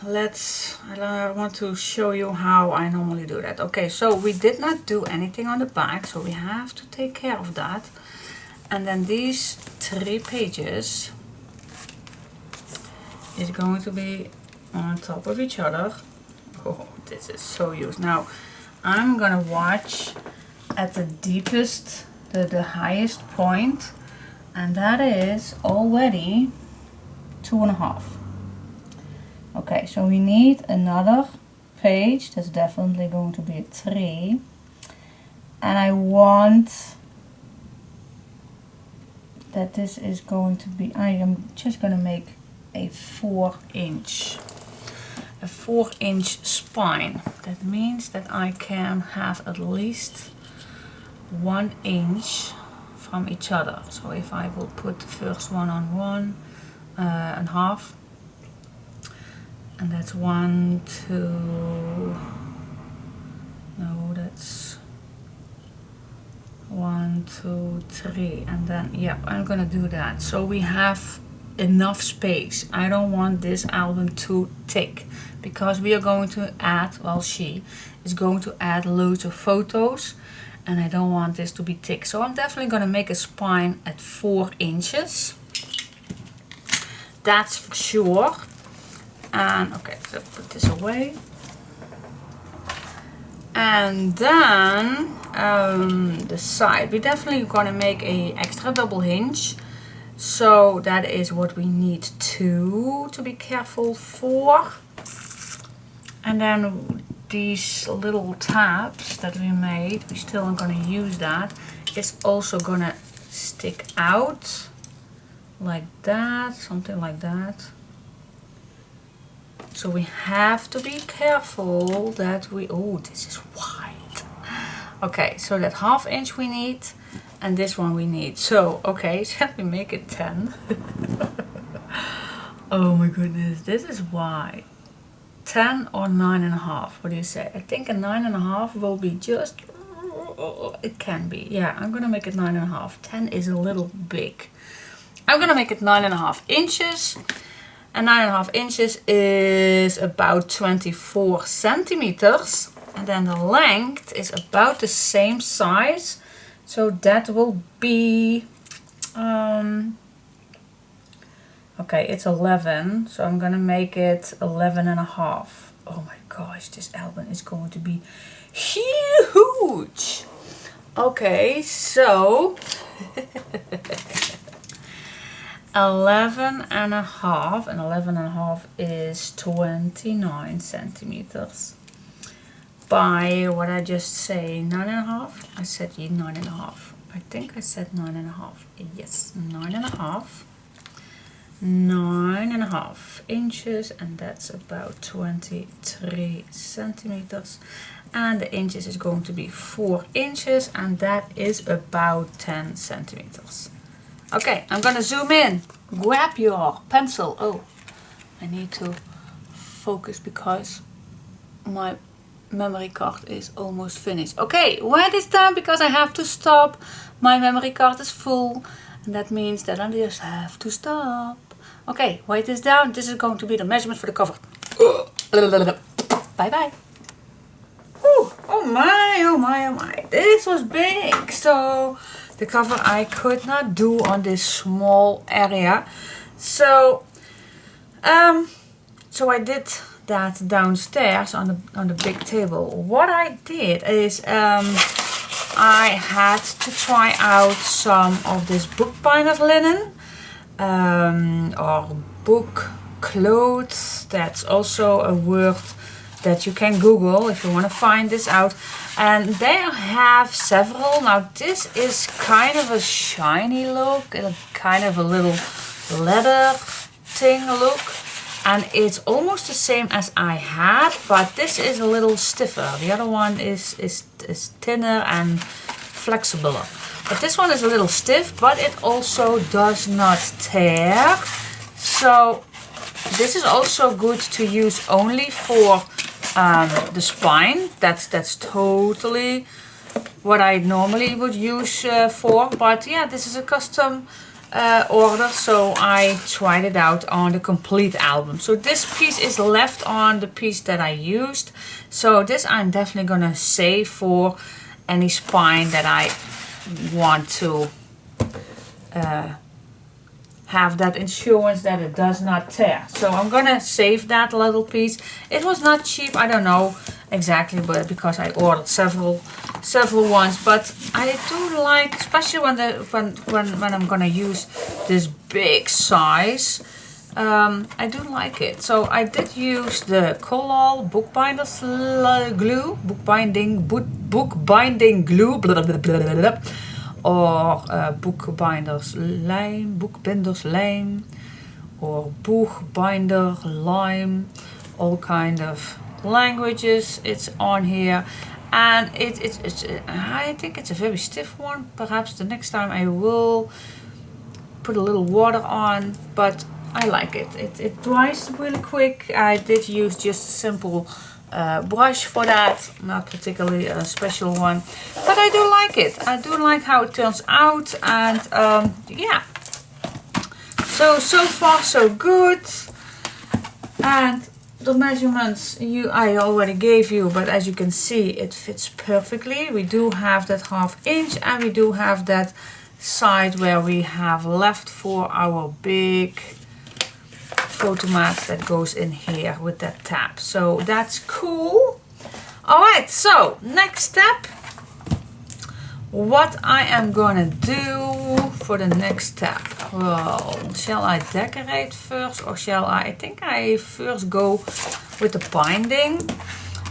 I want to show you how I normally do that. Okay, so we did not do anything on the back, so we have to take care of that. And then these 3 pages is going to be on top of each other. Oh, this is so used. Now I'm gonna watch at the deepest, the highest point, and that is already 2.5. Okay, so we need another page. That's definitely going to be a 3, and I want that this is going to be, I am just going to make a 4-inch spine. That means that I can have at least 1 inch from each other. So if I will put the first one on 1.5, and that's 1, 2, no, that's 1, 2, 3, and then yeah, I'm gonna do that so we have enough space. I don't want this album too thick because we are going to add, well, she is going to add loads of photos, and I don't want this to be thick. So I'm definitely gonna make a spine at 4 inches. That's for sure. And okay, so put this away. And then the side, we're definitely gonna make a extra double hinge. So that is what we need to be careful for. And then these little tabs that we made, we still are gonna use that. It's also gonna stick out like that, something like that. So we have to be careful that we, oh, this is wide. Okay, so that 1/2 inch we need, and this one we need. So, okay, shall we make it 10? Oh my goodness, this is wide. 10 or 9.5, what do you say? I think a 9.5 will be just, it can be. Yeah, I'm gonna make it 9.5. 10 is a little big. I'm gonna make it 9.5 inches. And 9.5 inches is about 24 centimeters. And then the length is about the same size. So that will be, okay, it's 11. So I'm gonna make it 11.5. Oh my gosh, this album is going to be huge. Okay, so 11.5, and 11.5 is 29 centimeters by, what I just say, 9.5. I said 9.5. I think I said 9.5. Yes, 9.5. 9.5 inches, and that's about 23 centimeters. And the inches is going to be 4 inches, and that is about 10 centimeters. Okay, I'm gonna zoom in. Grab your pencil. Oh, I need to focus because my memory card is almost finished. Okay, write this down because I have to stop. My memory card is full, and that means that I just have to stop. Okay, write this down. This is going to be the measurement for the cover. Bye bye. Ooh, oh my, oh my, oh my. This was big. So the cover I could not do on this small area. So so I did that downstairs on the big table. What I did is I had to try out some of this bookbinder's linen or book clothes. That's also a word that you can Google if you want to find this out. And they have several. Now this is kind of a shiny look, kind of a little leather thing look, and it's almost the same as I had, but this is a little stiffer. The other one is thinner and flexibler, but this one is a little stiff, but it also does not tear. So this is also good to use only for the spine. That's totally what I normally would use for, but yeah, this is a custom order, so I tried it out on the complete album. So this piece is left on the piece that I used, so this I'm definitely gonna save for any spine that I want to have that insurance that it does not tear. So I'm gonna save that little piece. It was not cheap, I don't know exactly, but because I ordered several ones, but I do like, especially when I'm gonna use this big size, I do like it. So I did use the Collal bookbinders glue, bookbinding glue, blah, blah, blah, blah, blah, or boekbinders lijm, or boegbinder lime, all kind of languages it's on here. And it's I think it's a very stiff one. Perhaps the next time I will put a little water on, but I like it. It dries really quick. I did use just a simple brush for that, not particularly a special one, but I do like it. I do like how it turns out, and yeah. So far so good. And the measurements I already gave you, but as you can see, it fits perfectly. We do have that 1/2 inch, and we do have that side where we have left for our big photomat that goes in here with that tab. So that's cool. Alright, so next step, what I am gonna do for the next step. Well, shall I decorate first, or shall I think I first go with the binding,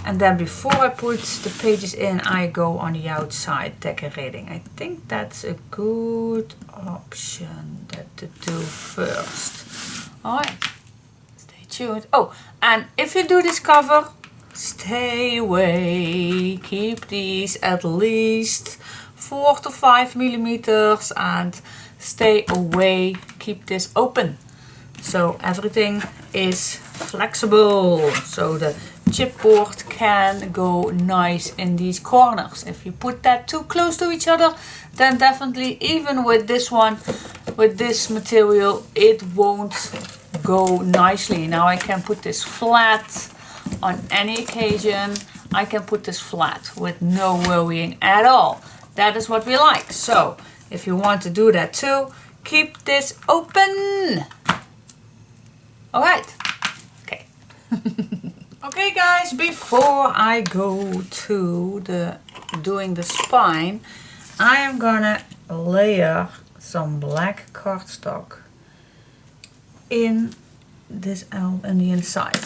and then before I put the pages in, I go on the outside decorating. I think that's a good option to do first. Alright, stay tuned. Oh, and if you do this cover, stay away. Keep these at least 4 to 5 millimeters and stay away. Keep this open so everything is flexible, so the chipboard can go nice in these corners. If you put that too close to each other, then definitely, even with this one, with this material, it won't go nicely. Now I can put this flat on any occasion. I can put this flat with no worrying at all. That is what we like. So if you want to do that too, keep this open. All right. Okay. Okay guys, before I go to doing the spine, I am gonna layer some black cardstock in this on the inside.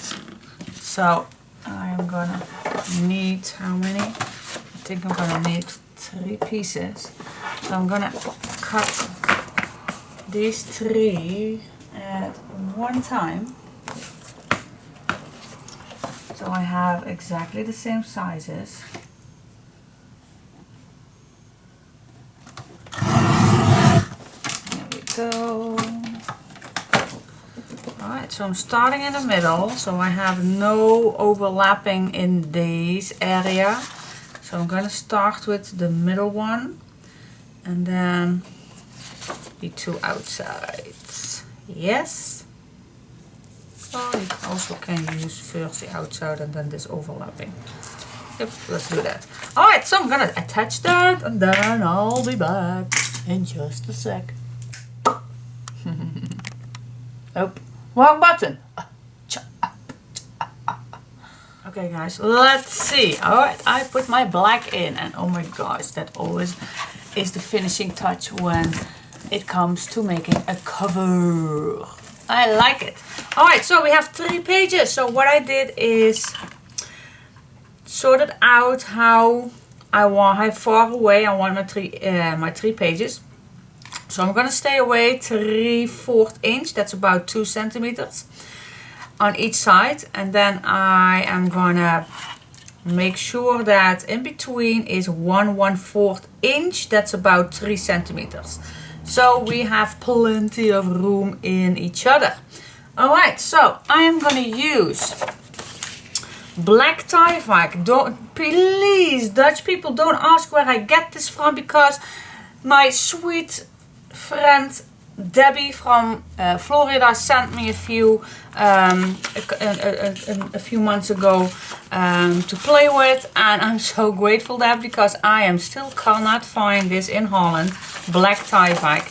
So I am gonna need, how many? I think I'm gonna need 3 pieces. So I'm gonna cut these 3 at one time. So I have exactly the same sizes. There we go. Alright, so I'm starting in the middle, so I have no overlapping in this area. So I'm going to start with the middle one and then the 2 outsides. Yes. Oh, you also can use first the outside and then this overlapping. Yep, let's do that. Alright, so I'm going to attach that and then I'll be back in just a sec. Oh, wrong button. Okay guys, let's see. Alright, I put my black in, and oh my gosh, that always is the finishing touch when it comes to making a cover. I like it. Alright, so we have 3 pages. So what I did is sorted out how far away I want my 3 pages. So I'm gonna stay away 3/4 inch, that's about 2 centimeters on each side, and then I am gonna make sure that in between is 1/4 inch, that's about 3 centimeters. So we have plenty of room in each other. Alright, so I am gonna use black Tyvek. Please, Dutch people, don't ask where I get this from, because my sweet friend Debbie from Florida sent me a few months ago to play with, and I'm so grateful that because I am still cannot find this in Holland, black Tyvek.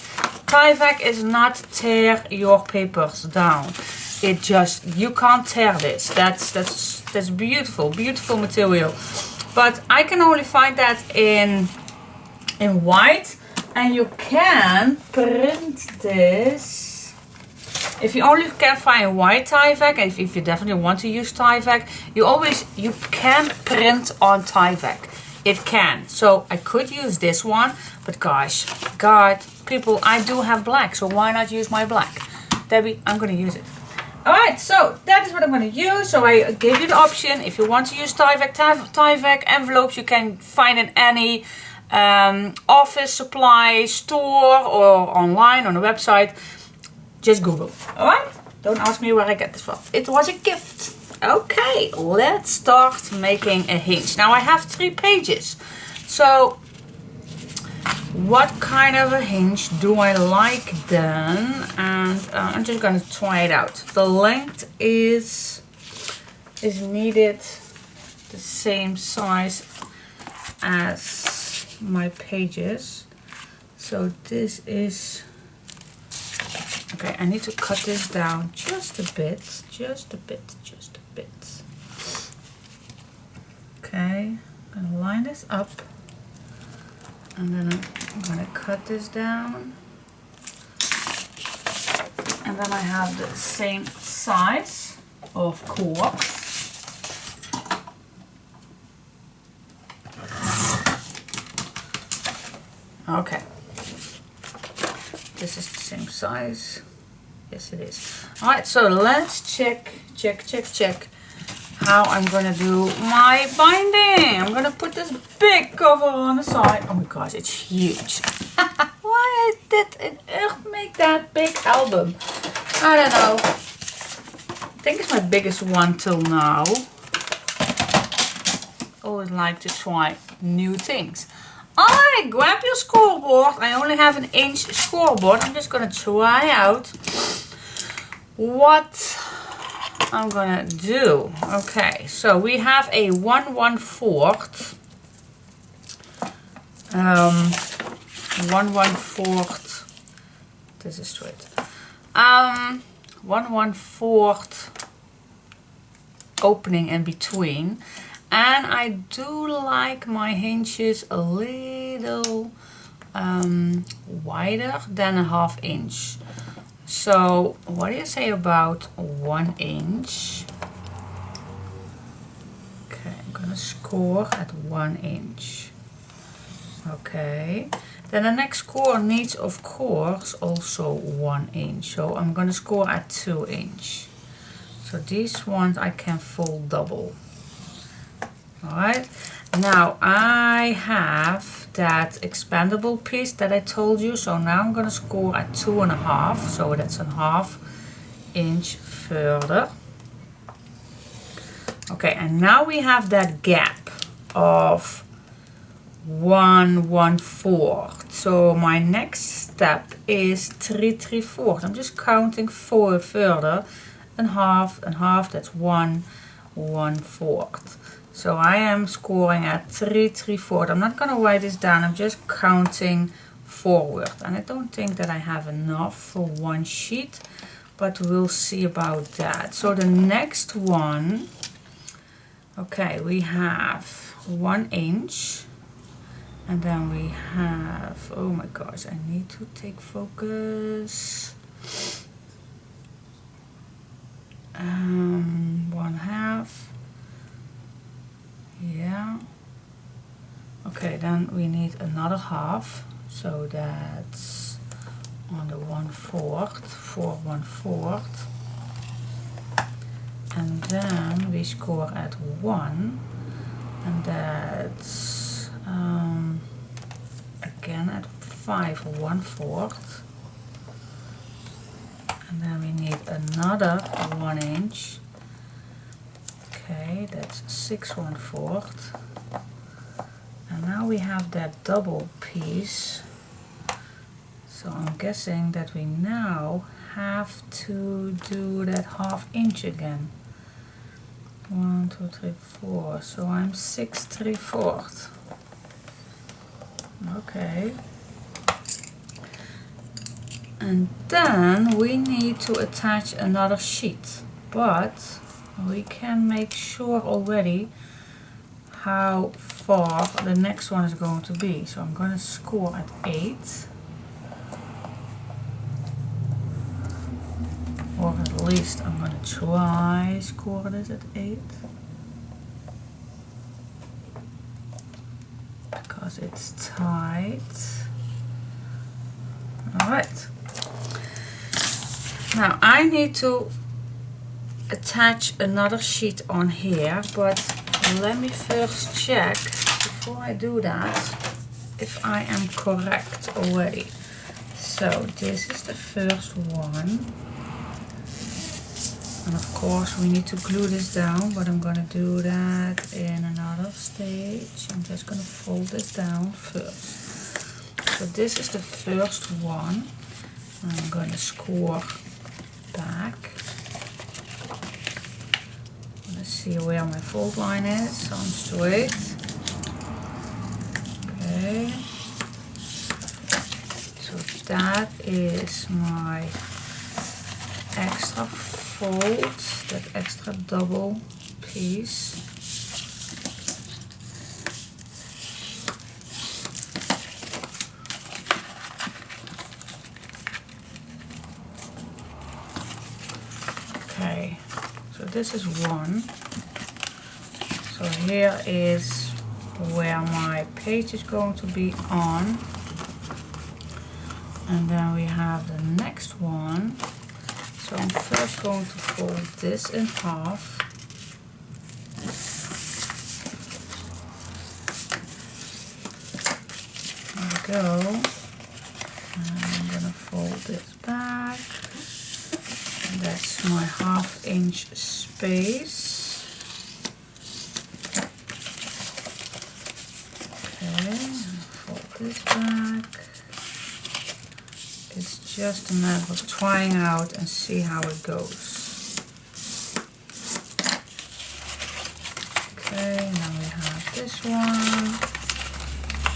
Tyvek is not tear your papers down. It just, you can't tear this. That's beautiful, beautiful material. But I can only find that in white. And you can print this. If you only can find white Tyvek, and if you definitely want to use Tyvek, you can print on Tyvek. It can. So I could use this one, but gosh, God, people, I do have black, so why not use my black? Debbie, I'm gonna use it. Alright, so that is what I'm going to use. So I gave you the option. If you want to use Tyvek envelopes, you can find in any office supply store or online on a website. Just Google. Alright? Don't ask me where I get this from. It was a gift. Okay, let's start making a hinge. Now I have 3 pages. So what kind of a hinge do I like then? And I'm just going to try it out. The length is needed the same size as my pages. So this is, okay, I need to cut this down just a bit, just a bit. Okay, I'm going to line this up. And then I'm going to cut this down. And then I have the same size, of course. Okay. This is the same size. Yes, it is. Alright, so let's check how I'm gonna do my binding. I'm gonna put this big cover on the side. Oh my gosh, it's huge. Why did it make that big album? I don't know. I think it's my biggest one till now. Always like to try new things. Alright, grab your scoreboard. I only have an inch scoreboard. I'm just gonna try out what I'm gonna do. Okay, so we have a 1/1/4 1/1/4, this is straight, 1/1/4 opening in between, and I do like my hinges a little wider than a 1/2 inch. So what do you say about 1 inch? Okay, I'm gonna score at 1 inch. Okay, then the next score needs, of course, also 1 inch. So I'm gonna score at 2 inch. So these ones I can fold double. Alright, now I have that expandable piece that I told you. So now I'm gonna score at 2.5. So that's a 1/2 inch further. Okay, and now we have that gap of 1/1/4. So my next step is 3/3/4. I'm just counting 4 further. And half, that's 1/1/4. So I am scoring at 3/3/4. I'm not going to write this down. I'm just counting forward. And I don't think that I have enough for one sheet, but we'll see about that. So the next one, okay, we have 1 inch. And then we have, oh my gosh, I need to take focus. 1/2. Yeah. Okay, then we need another 1/2. So that's on the 1/4, 4/1/4. And then we score at 1. And that's again at 5/1/4. And then we need another 1 inch. Okay, that's 6/1/4. And now we have that double piece. So I'm guessing that we now have to do that 1/2 inch again. 1, 2, 3, 4. So I'm 6 3/4. Okay. And then we need to attach another sheet, but we can make sure already how far the next one is going to be. So I'm going to score at 8, or at least I'm going to try score this at 8, because it's tight. Alright. Now I need to attach another sheet on here, but let me first check before I do that if I am correct already. So this is the first one, and of course we need to glue this down, but I'm gonna do that in another stage. I'm just gonna fold this down first. So this is the first one. I'm gonna score back. Let's see where my fold line is. So I'm straight. Okay. So that is my extra fold, that extra double piece. Okay, so this is one. So here is where my page is going to be on. And then we have the next one. So I'm first going to fold this in half. There we go. And I'm gonna fold this back. And that's my 1/2 inch space. Okay, fold this back. It's just a matter of trying out and see how it goes. Okay, now we have this one.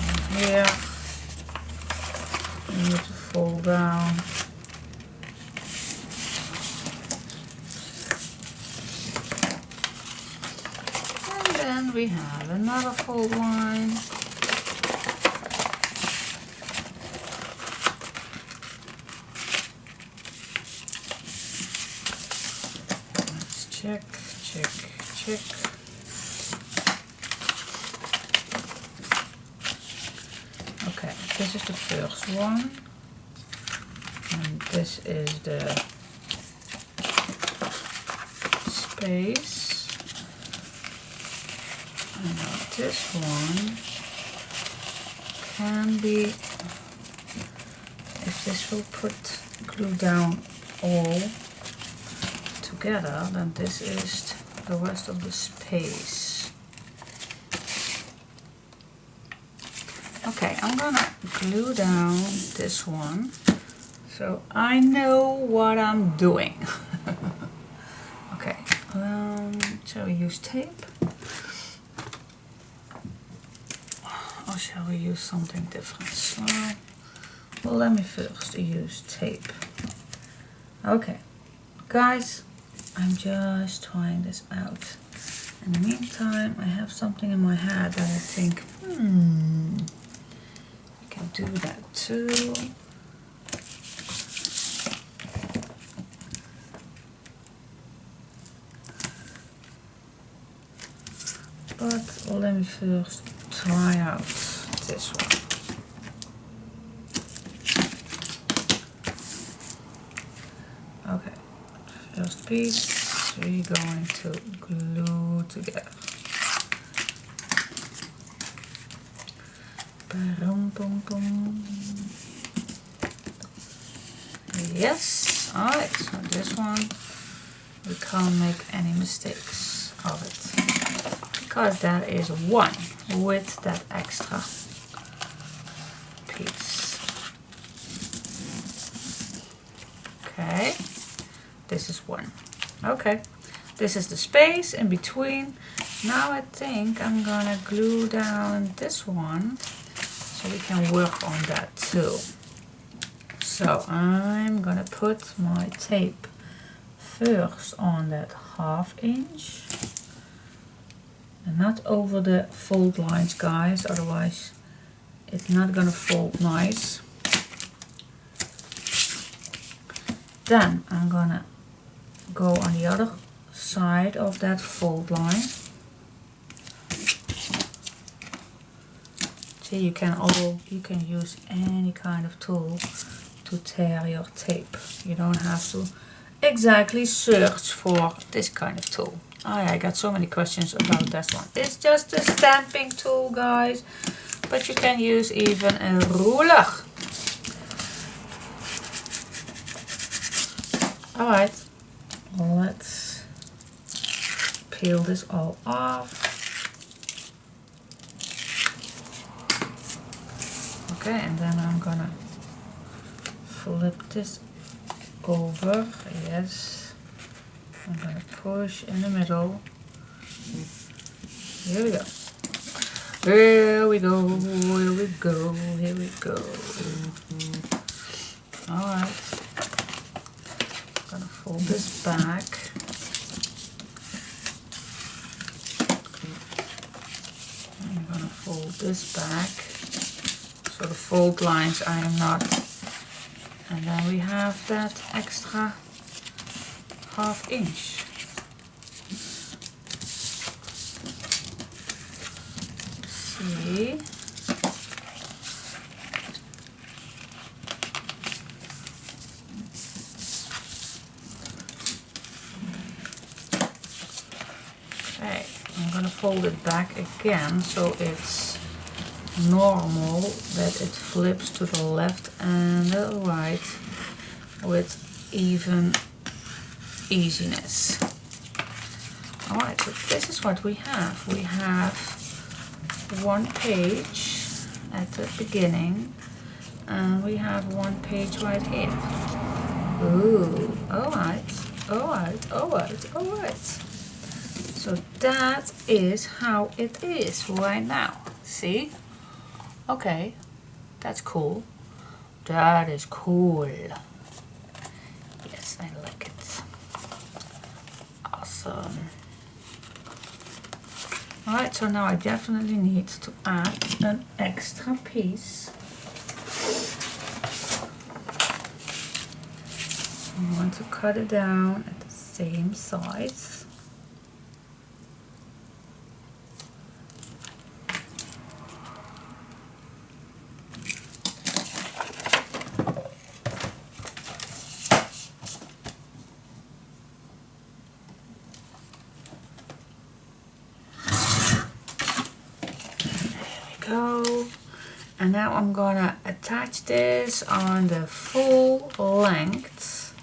And here we need to fold down. And then we have another fold line. Check, check, check. Okay, this is the first one. And this is the space. And now this one can be, if this will put glue down all together, then this is the rest of the space. Okay, I'm gonna glue down this one so I know what I'm doing. Okay, shall we use tape? Or shall we use something different? So, well, let me first use tape. Okay, guys, I'm just trying this out. In the meantime, I have something in my head that I think, I can do that too. But let me first try out this one. Okay, first piece we're going to glue together. Yes, alright, so this one we can't make any mistakes of it, because that is one with that extra piece. Okay, this is one. Okay, this is the space in between. Now I think I'm gonna glue down this one so we can work on that too. So I'm gonna put my tape first on that 1/2 inch and not over the fold lines, guys, otherwise it's not gonna fold nice. Then I'm gonna go on the other side of that fold line. See, you can use any kind of tool to tear your tape. You don't have to exactly search for this kind of tool. Oh yeah, I got so many questions about that one. It's just a stamping tool, guys, but you can use even a ruler. Alright, let's peel this all off. Okay, and then I'm gonna flip this over. Yes, I'm gonna push in the middle. Here we go. Here we go. Here we go. Here we go. All right. I'm gonna fold this back. I'm gonna fold this back. So the fold lines I am not. And then we have that extra 1/2 inch. See? Okay, I'm gonna fold it back again so it's normal that it flips to the left and the right with even easiness. Alright, so this is what we have. We have one page at the beginning and we have one page right here. Ooh, alright, alright, alright, alright. So that is how it is right now. See? Okay, that's cool. That is cool. Yes, I like it. Awesome. Alright, so now I definitely need to add an extra piece. I want to cut it down at the same size. Go. And now I'm gonna attach this on the full length.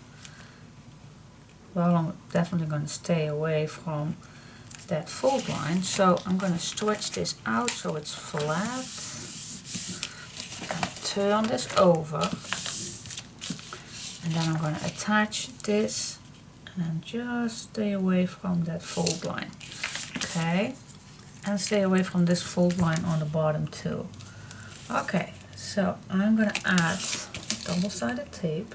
Well, I'm definitely gonna stay away from that fold line, so I'm gonna stretch this out so it's flat. And turn this over, and then I'm gonna attach this and then just stay away from that fold line. Okay. And stay away from this fold line on the bottom too. Okay, so I'm gonna add double-sided tape.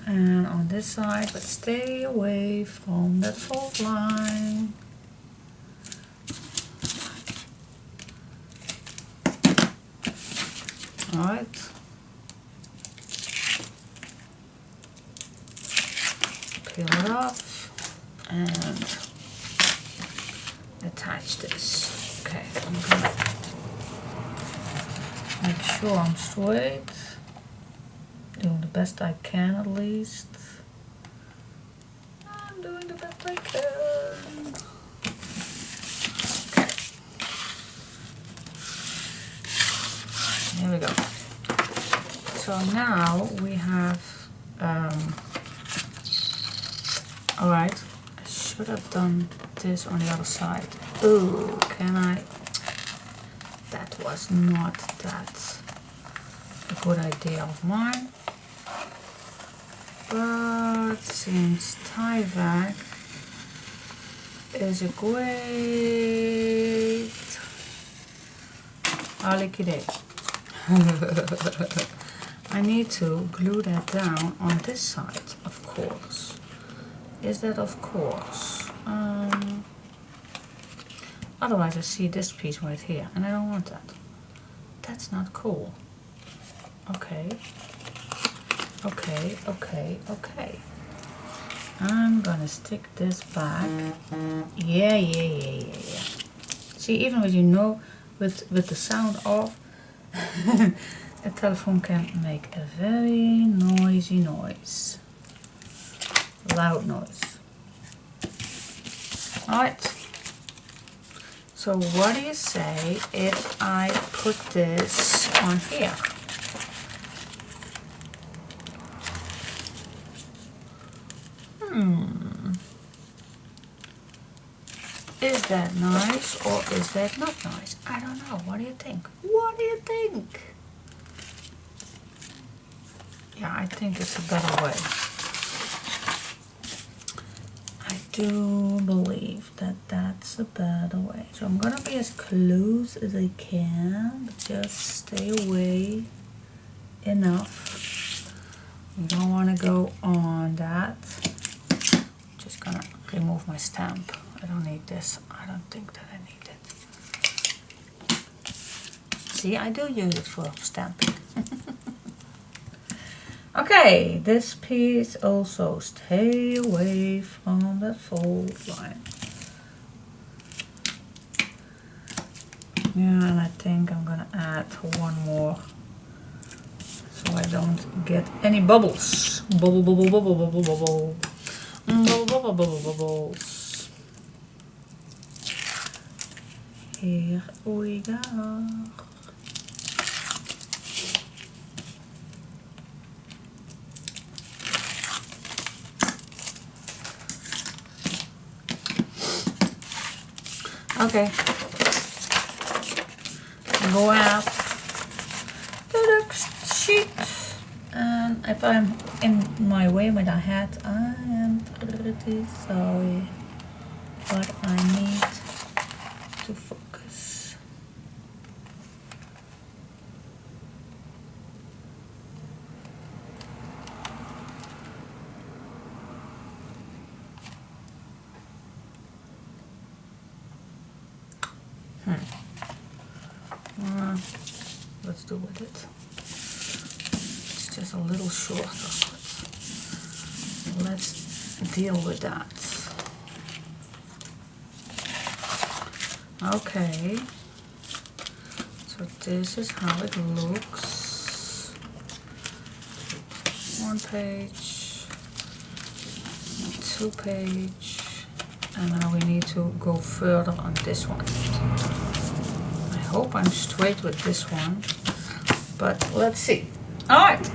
And on this side, but stay away from that fold line. All right. Peel it off and attach this. Okay, I'm gonna make sure I'm straight, doing the best I can at least. I'm doing the best I can. Okay, here we go. So now we have alright, I should have done this on the other side. Ooh, can I? was not that a good idea of mine. But since Tyvek is a great liquidate. I need to glue that down on this side, of course. Is that of course? Otherwise I see this piece right here and I don't want that. That's not cool. Okay. Okay, okay, okay. I'm gonna stick this back. Yeah. See, even with with the sound off, a telephone can make a very noisy noise. Loud noise. Alright. So what do you say if I put this on here? Is that nice or is that not nice? I don't know. What do you think? What do you think? Yeah, I think it's a better way. I do believe that that's a better way. So I'm gonna be as close as I can, but just stay away enough. You don't want to go on that. Just gonna remove my stamp. I don't need this. I don't think that I need it. See, I do use it for stamping. Okay, this piece also stay away from the fold line. Yeah, and I think I'm gonna add one more so I don't get any bubbles. Bubble, bubble, bubble, bubble, bubble. Bubble, bubble, bubble, bubbles. Here we go. Okay. Go out to the sheet. And if I'm in my way with a hat, I am pretty sorry. But I need to focus. Let's do with it. It's just a little shorter. Let's deal with that. Okay. So this is how it looks. One page, 2 page, and now we need to go further on this one. I hope I'm straight with this one, but let's see. All right.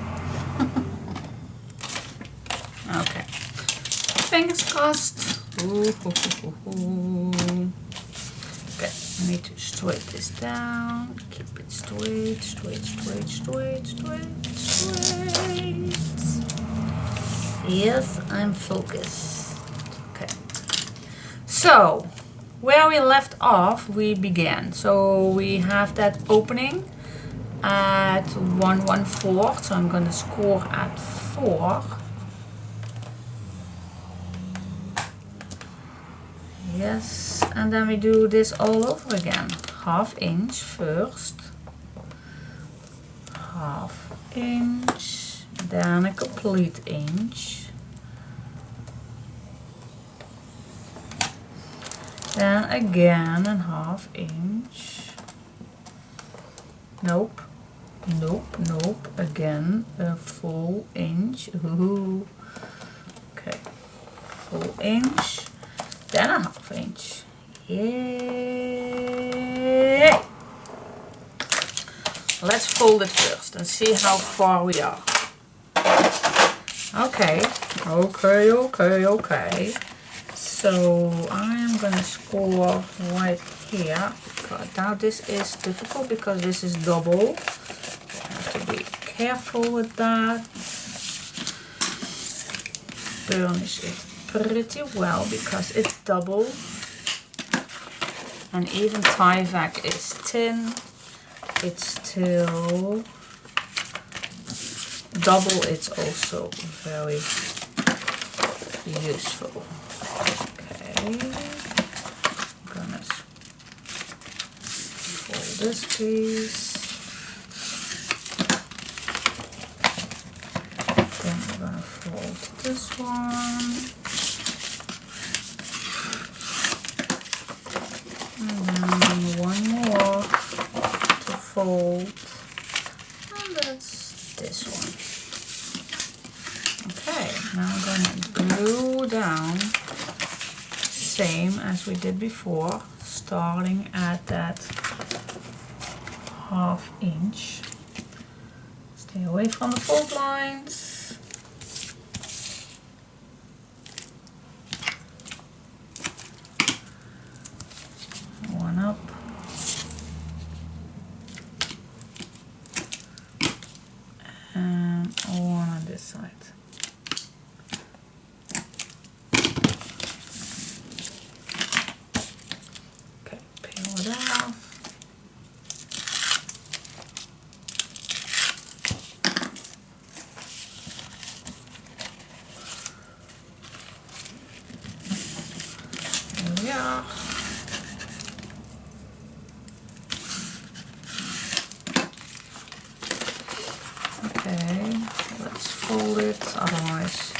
Okay. Fingers crossed. Ooh, okay, I need to straight this down. Keep it straight, straight, straight, straight, straight, straight. Yes, I'm focused. Okay. So, where we left off, we began. So we have that opening at 1/1/4. So I'm going to score at 4. Yes, and then we do this all over again. 1/2 inch first. 1/2 inch. Then a complete inch. Then again a 1/2 inch. Nope. Nope, nope. Again a full inch. Ooh. Okay. Full inch. Then a 1/2 inch. Yay! Let's fold it first and see how far we are. Okay. Okay. So I am gonna score right here. Now this is difficult because this is double. You have to be careful with that. Burnish it pretty well because it's double. And even Tyvek is tin. It's still double. It's also very useful. Okay, I'm gonna fold this piece. Then we're gonna fold this one. And then one more to fold. And that's this one. Okay, now I'm gonna glue down, same as we did before, starting at that 1/2 inch. Stay away from the fold lines. One up. And one on this side. Yeah. Okay, let's fold it, otherwise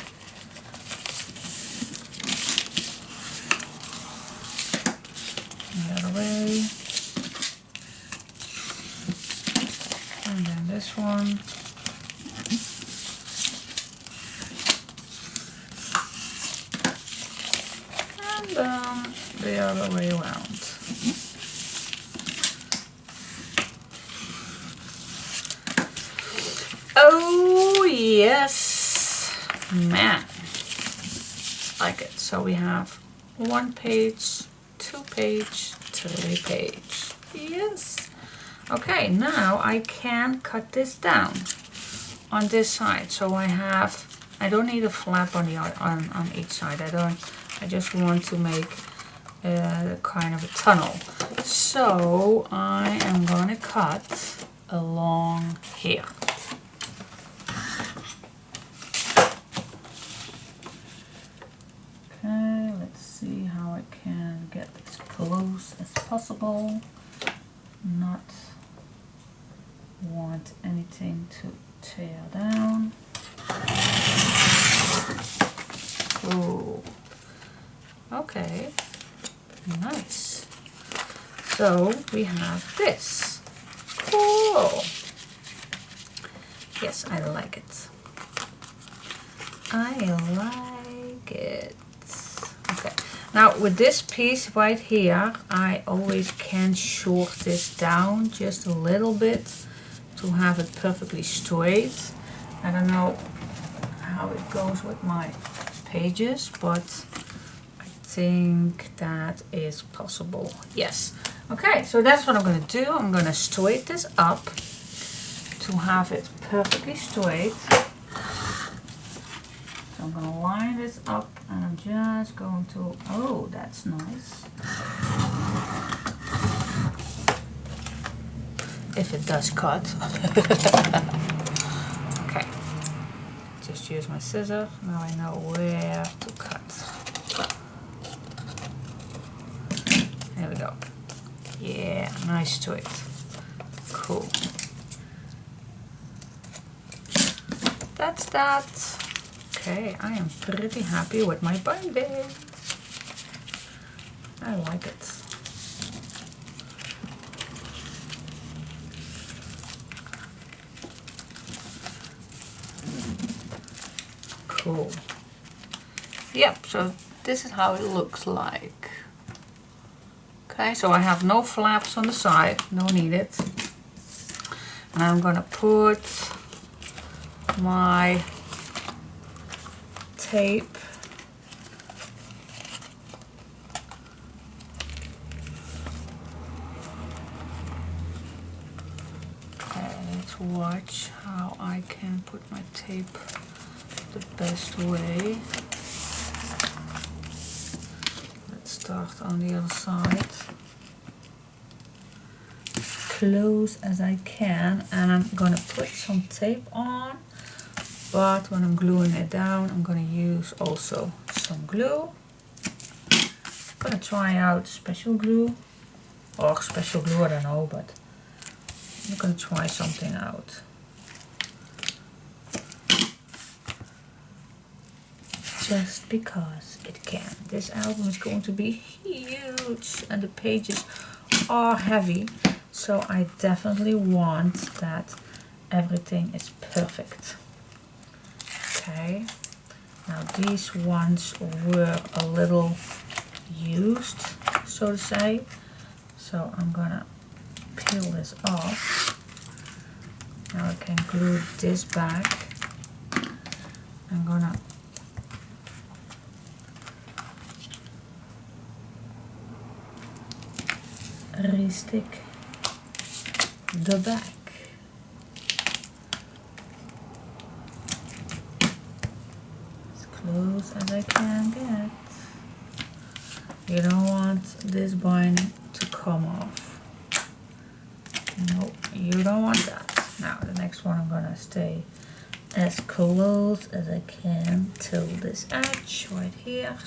the other way. And then this one. The other way around. Oh yes, man, like it. So we have 1 page, 2 page, 3 page. Yes. Okay, now I can cut this down on this side. So I don't need a flap on the on each side. I just want to make kind of a tunnel. So I am going to cut along here. Okay, let's see how I can get as close as possible. Not want anything to tear down. Ooh. Okay, nice. So we have this. Cool. Yes, I like it. I like it. Okay, now with this piece right here, I always can short this down just a little bit to have it perfectly straight. I don't know how it goes with my pages, but I think that is possible. Yes. Okay, so that's what I'm going to do. I'm going to straighten this up to have it perfectly straight. So I'm going to line this up and I'm just going to, oh, that's nice. If it does cut. Okay, just use my scissors. Now I know where to cut. There we go. Yeah, nice straight. Cool. That's that. Okay, I am pretty happy with my binding. I like it. Cool. Yep, so this is how it looks like. Okay, so I have no flaps on the side, no needed. And I'm gonna put my tape swatch how I can put my tape the best way. Let's start on the other side. Close as I can, and I'm gonna put some tape on, but when I'm gluing it down I'm gonna use also some glue. I'm gonna try out special glue, or special glue, I don't know, but I'm gonna try something out. Just because it can. This album is going to be huge and the pages are heavy, so I definitely want that everything is perfect. Okay, now these ones were a little used, so to say, so I'm gonna peel this off. Now I can glue this back. I'm gonna re-stick the back. As close as I can get. You don't want this binding to come off. No, you don't want that. Now the next one I'm gonna stay as close as I can till this edge right here.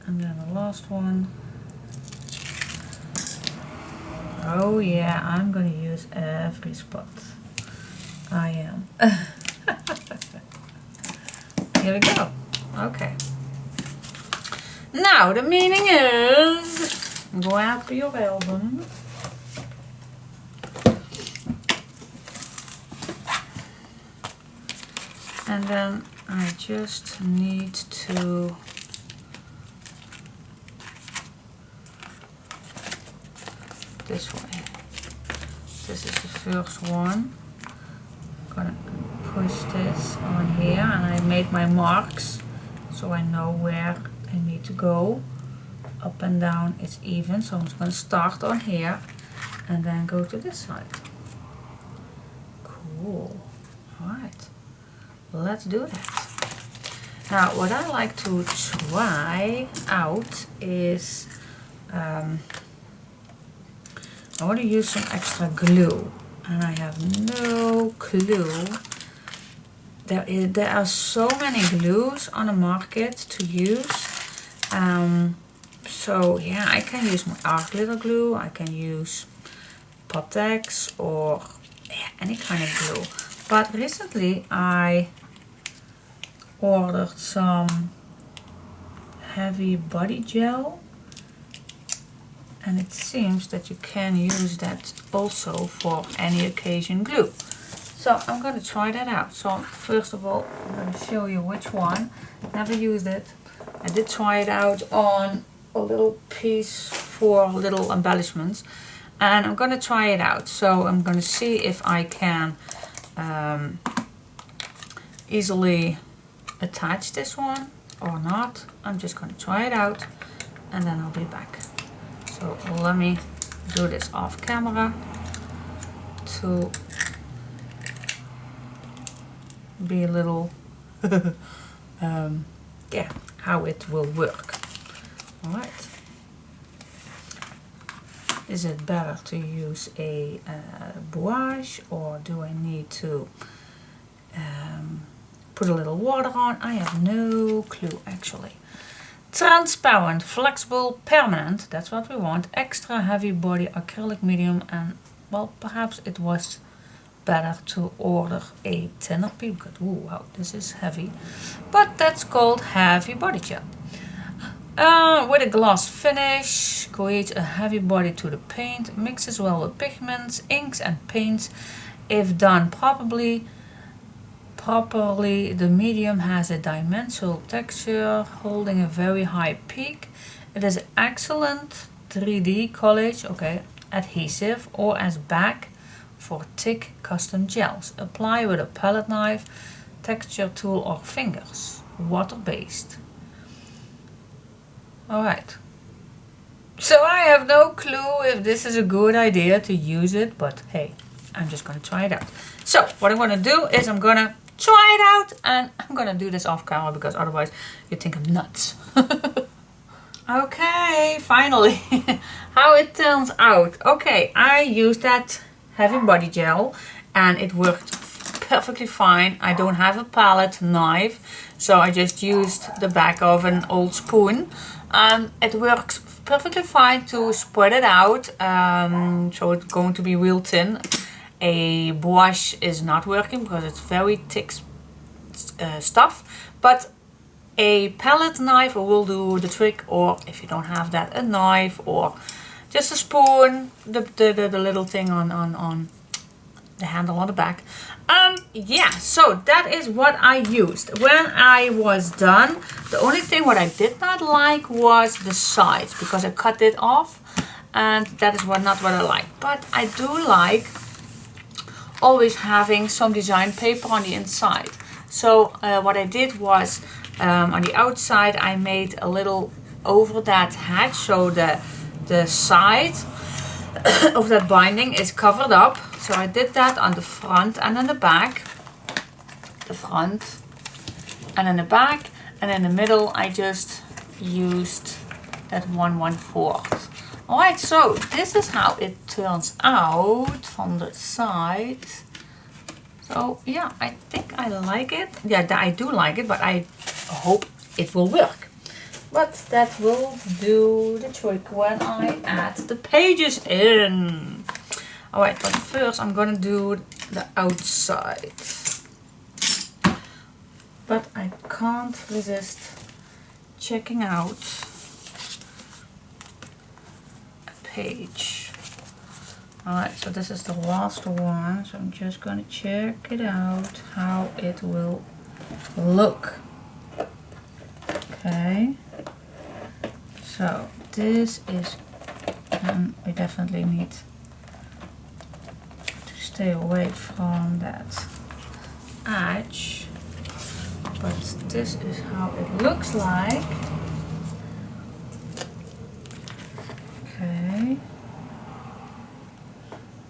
And then the last one. Oh yeah, I'm gonna use every spot. I am. Here we go. Okay. Now the meaning is grab your album. And then I just need to this way. This is the first one. I'm gonna push this on here, and I made my marks so I know where I need to go. Up and down it's even, so I'm just gonna start on here and then go to this side. Cool. Alright, let's do that. Now what I like to try out is I want to use some extra glue, and I have no clue. There are so many glues on the market to use. So yeah, I can use my art glitter glue, I can use Potex, or yeah, any kind of glue. But recently I ordered some heavy body gel, and it seems that you can use that also for any occasion glue. So I'm going to try that out. So first of all, I'm going to show you which one. Never used it. I did try it out on a little piece for little embellishments, and I'm going to try it out. So I'm going to see if I can easily attach this one or not. I'm just going to try it out, and then I'll be back. So let me do this off camera to be a little yeah, how it will work. Alright. Is it better to use a gouache, or do I need to put a little water on? I have no clue actually. Transparent, flexible, permanent, that's what we want. Extra heavy body, acrylic medium, and well, perhaps it was better to order a thinner piece, because wow, this is heavy. But that's called heavy body gel. With a gloss finish, creates a heavy body to the paint, mixes well with pigments, inks and paints. If done properly, the medium has a dimensional texture, holding a very high peak. It is excellent 3D collage, okay, adhesive, or as back for thick custom gels. Apply with a palette knife, texture tool, or fingers. Water based. Alright. So I have no clue if this is a good idea to use it, but hey, I'm just gonna try it out. So what I'm gonna do is I'm gonna try it out, and I'm gonna do this off camera because otherwise you think I'm nuts. Okay, finally, how it turns out. Okay, I used that heavy body gel and it worked perfectly fine. I don't have a palette knife, so I just used the back of an old spoon. It works perfectly fine to spread it out, so it's going to be real thin. A brush is not working because it's very thick stuff, but a palette knife will do the trick, or if you don't have that, a knife or just a spoon, the little thing on the handle on the back. Yeah, so that is what I used. When I was done, the only thing what I did not like was the sides, because I cut it off, and that is not what I like. But I do like always having some design paper on the inside. So what I did was, on the outside I made a little over that hatch, so the side of that binding is covered up. So I did that on the front and on the back. The front and then the back, and in the middle I just used that 1/4. Alright, so this is how it turns out from the side. So yeah, I think I like it. Yeah, I do like it, but I hope it will work. But that will do the trick when I add the pages in. Alright, but first I'm gonna do the outside. But I can't resist checking out a page. Alright, so this is the last one, so I'm just gonna check it out how it will look. Okay, so this is, we definitely need to stay away from that edge, but this is how it looks like. Okay,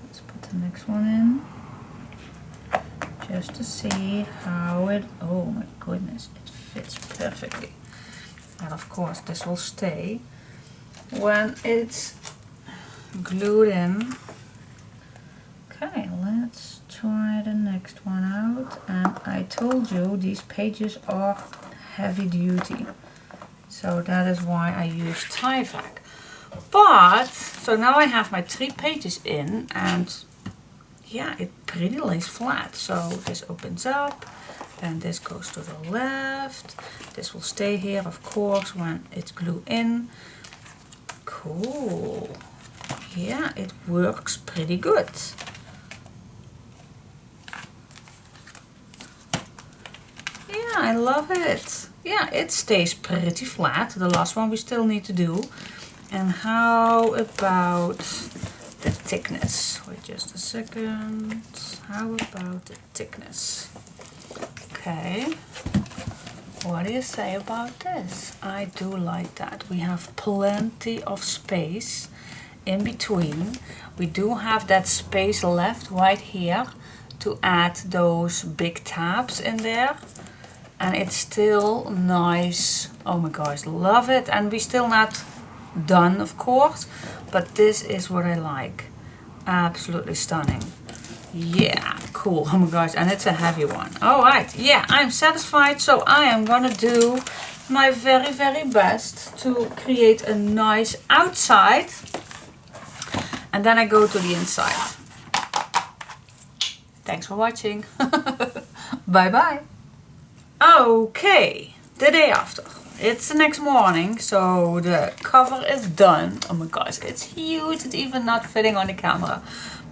let's put the next one in just to see how it, oh my goodness, it fits perfectly. And of course this will stay when it's glued in. Okay, let's try the next one out. And I told you these pages are heavy duty, so that is why I use Tyvek. But so now I have my 3 pages in, and yeah, it pretty lays flat. So this opens up and this goes to the left. This will stay here, of course, when it's glued in. Cool. Yeah, it works pretty good. Yeah, I love it. Yeah, it stays pretty flat. The last one we still need to do. And how about the thickness? Wait just a second. How about the thickness? Okay, what do you say about this? I do like that. We have plenty of space in between. We do have that space left right here to add those big tabs in there. And it's still nice. Oh my gosh, love it. And we're still not done, of course, but this is what I like. Absolutely stunning. Yeah, cool. Oh my gosh, and it's a heavy one. All right, yeah, I'm satisfied. So I am gonna do my very, very best to create a nice outside, and then I go to the inside. Thanks for watching. Bye bye. Okay, the day after. It's the next morning, so the cover is done. Oh my gosh, it's huge. It's even not fitting on the camera.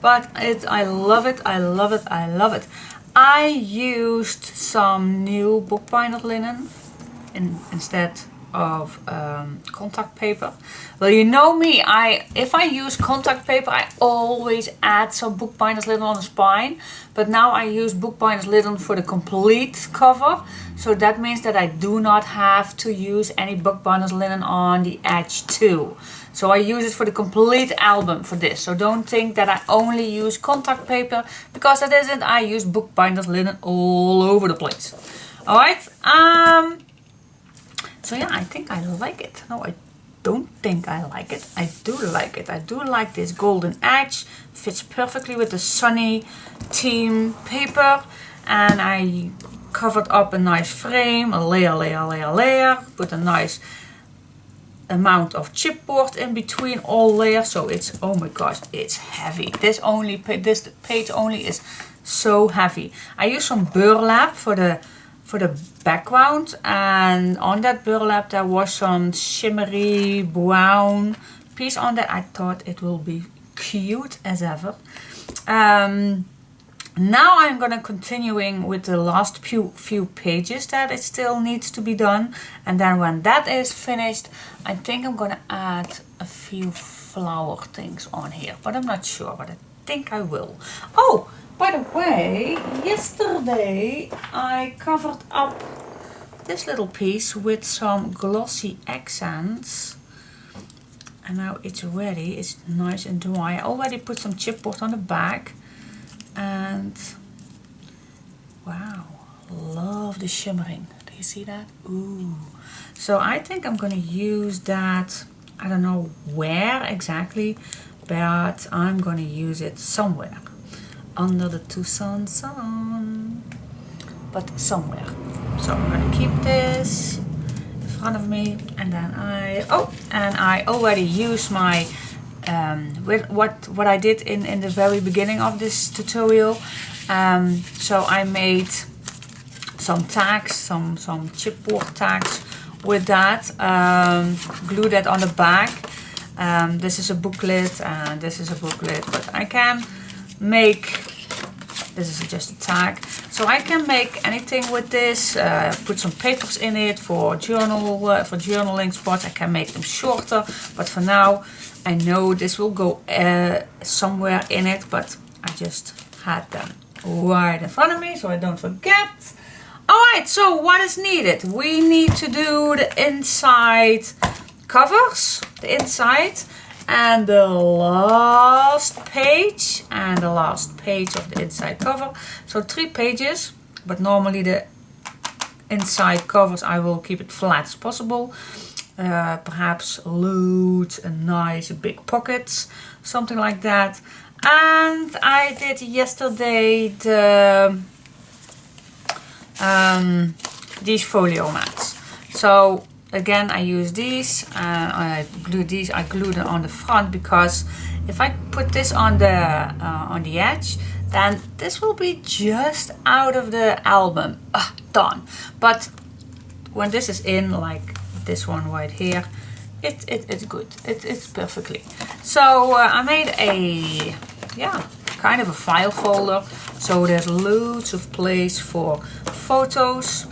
But I love it, I love it, I love it. I used some new bookbinder linen instead of contact paper. Well, you know me, if I use contact paper, I always add some bookbinder's linen on the spine. But now I use bookbinder's linen for the complete cover. So that means that I do not have to use any bookbinder's linen on the edge too. So I use it for the complete album for this. So don't think that I only use contact paper, because it isn't. I use bookbinder's linen all over the place. Alright, so yeah, I think I like it. No, I don't think I like it. I do like it. I do like this golden edge. Fits perfectly with the Sunny team paper. And I covered up a nice frame, a layer. Put a nice amount of chipboard in between all layers. So it's, oh my gosh, it's heavy. This page only is so heavy. I use some burlap for the background, and on that burlap there was some shimmery brown piece on that. I thought it will be cute as ever. Now I'm gonna continuing with the last few pages that it still needs to be done, and then when that is finished, I think I'm gonna add a few flower things on here, but I'm not sure, but I think I will. Oh, by the way, yesterday I covered up this little piece with some glossy accents, and now it's ready. It's nice and dry. I already put some chipboard on the back. And wow, love the shimmering. Do you see that? Ooh. So I think I'm gonna use that. I don't know where exactly, but I'm gonna use it somewhere under the Tucson sun, but somewhere. So I'm gonna keep this in front of me, and then I already used my with what I did in the very beginning of this tutorial. So I made some tags, some chipboard tags with that. Glue that on the back. This is a booklet and this is a booklet, but I can make, this is just a tag, so I can make anything with this. Put some papers in it for journaling spots. I can make them shorter, but for now I know this will go somewhere in it, but I just had them right in front of me so I don't forget. Alright, so what is needed? We need to do the inside covers, the inside, and the last page, and the last page of the inside cover. So 3 pages, but normally the inside covers I will keep it flat as possible. Perhaps loads and nice big pockets, something like that. And I did yesterday these folio mats. So again, I use these and I glue them on the front, because if I put this on the edge, then this will be just out of the album. Done. But when this is in, like this one right here, it's good. It's perfectly. So I made a kind of a file folder, so there's loads of place for photos.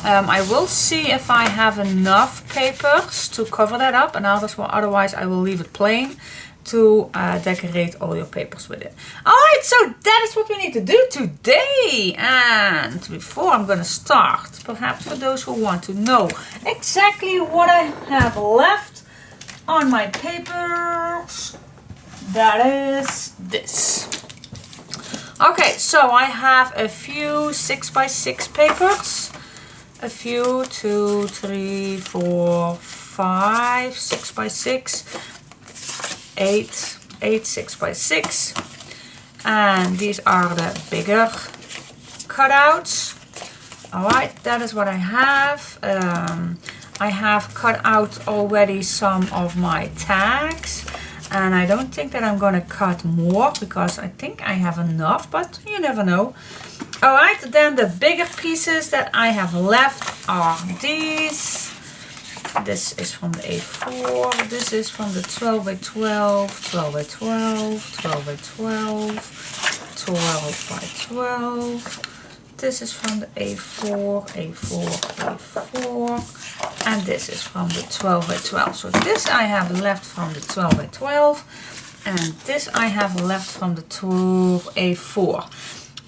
I will see if I have enough papers to cover that up, and otherwise I will leave it plain to decorate all your papers with it. Alright, so that is what we need to do today. And before I'm gonna start, perhaps for those who want to know exactly what I have left on my papers, that is this. Okay, so I have a few 6x6 papers. A few, 2, 3, 4, 5, 6x6. 8 6x6, and these are the bigger cutouts. Alright, that is what I have. I have cut out already some of my tags, and I don't think that I'm gonna cut more because I think I have enough, but you never know. Alright, then the bigger pieces that I have left are these. This is from the A4, this is from the 12x12, 12x12, 12x12, 12x12, This is from the A4, A4, A4, and this is from the 12 by 12. So this I have left from the 12 by 12, and this I have left from the 12 A4.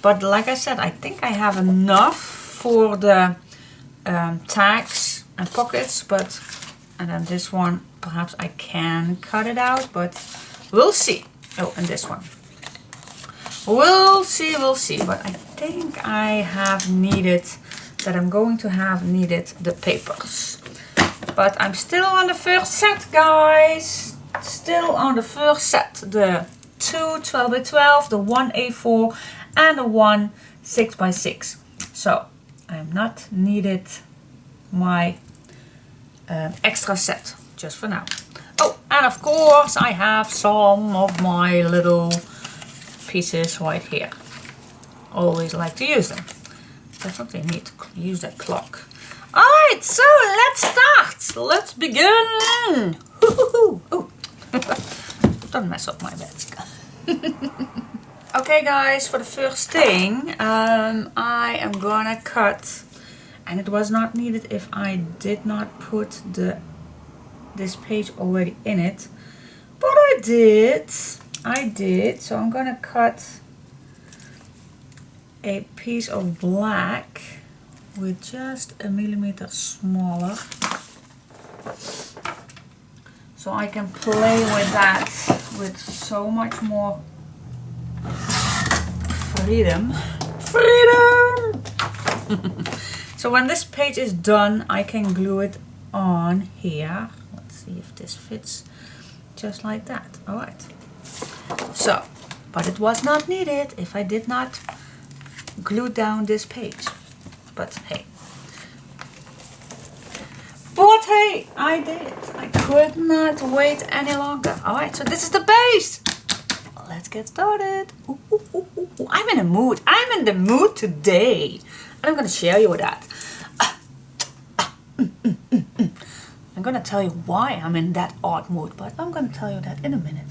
But like I said, I think I have enough for the tags and pockets, and then this one, perhaps I can cut it out, but we'll see. Oh, and this one. We'll see, but I think I have needed, that I'm going to have needed the papers. But I'm still on the first set, guys. Still on the first set. The 2 12 by 12, the 1 A4, and the 1 6 by 6. So I am not needed my extra set just for now. Oh, and of course I have some of my little pieces right here. Always like to use them. Definitely need to use that clock. Alright, so let's start. Let's begin. Oh. Don't mess up my bed. Okay guys, for the first thing, I am gonna cut, and it was not needed if I did not put this page already in it, but I did, so I'm gonna cut a piece of black with just a millimeter smaller, so I can play with that with so much more freedom. So when this page is done, I can glue it on here. Let's see if this fits just like that. All right. So, but it was not needed if I did not glue down this page. But hey. I did. I could not wait any longer. All right, so this is the base. Let's get started. Ooh, ooh, ooh, ooh. I'm in a mood. I'm in the mood today. And I'm going to share you with that. I'm going to tell you why I'm in that odd mood, but I'm going to tell you that in a minute.